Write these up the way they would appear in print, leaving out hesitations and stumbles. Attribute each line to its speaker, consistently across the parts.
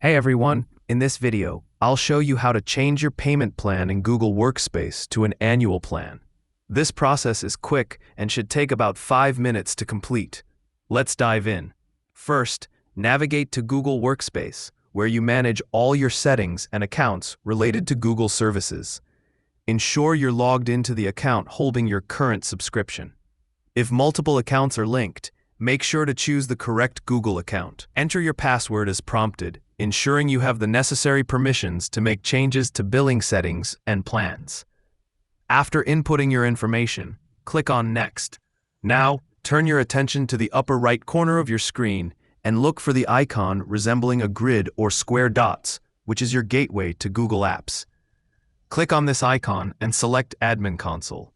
Speaker 1: Hey everyone, in this video, I'll show you how to change your payment plan in Google Workspace to an annual plan. This process is quick and should take about 5 minutes to complete. Let's dive in. First, navigate to Google Workspace, where you manage all your settings and accounts related to Google services. Ensure you're logged into the account holding your current subscription. If multiple accounts are linked, make sure to choose the correct Google account. Enter your password as prompted, ensuring you have the necessary permissions to make changes to billing settings and plans. After inputting your information, click on Next. Now, turn your attention to the upper right corner of your screen and look for the icon resembling a grid or square dots, which is your gateway to Google Apps. Click on this icon and select Admin Console.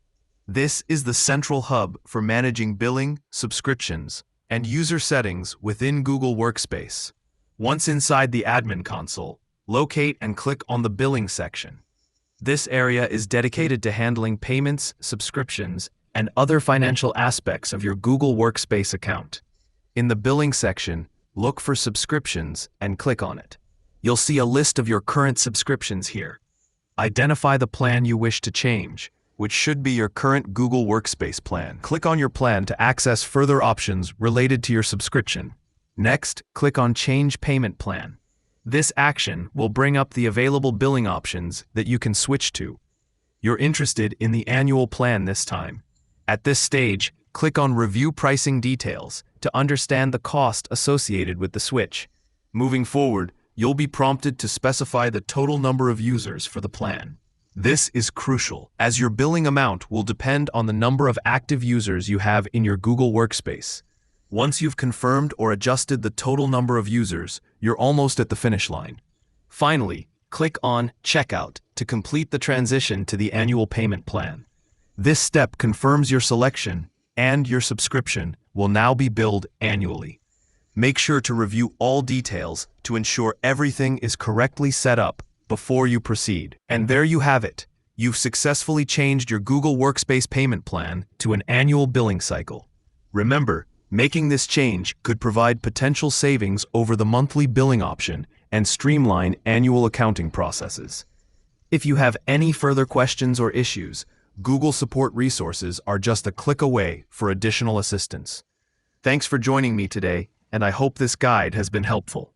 Speaker 1: This is the central hub for managing billing, subscriptions, and user settings within Google Workspace. Once inside the Admin Console, locate and click on the Billing section. This area is dedicated to handling payments, subscriptions, and other financial aspects of your Google Workspace account. In the Billing section, look for Subscriptions and click on it. You'll see a list of your current subscriptions here. Identify the plan you wish to change, which should be your current Google Workspace plan. Click on your plan to access further options related to your subscription. Next, click on Change Payment Plan. This action will bring up the available billing options that you can switch to. You're interested in the annual plan this time. At this stage, click on Review Pricing Details to understand the cost associated with the switch. Moving forward, you'll be prompted to specify the total number of users for the plan. This is crucial, as your billing amount will depend on the number of active users you have in your Google Workspace. Once you've confirmed or adjusted the total number of users, you're almost at the finish line. Finally, click on Checkout to complete the transition to the annual payment plan. This step confirms your selection, and your subscription will now be billed annually. Make sure to review all details to ensure everything is correctly set up before you proceed. And there you have it. You've successfully changed your Google Workspace payment plan to an annual billing cycle. Remember, making this change could provide potential savings over the monthly billing option and streamline annual accounting processes. If you have any further questions or issues, Google support resources are just a click away for additional assistance. Thanks for joining me today, and I hope this guide has been helpful.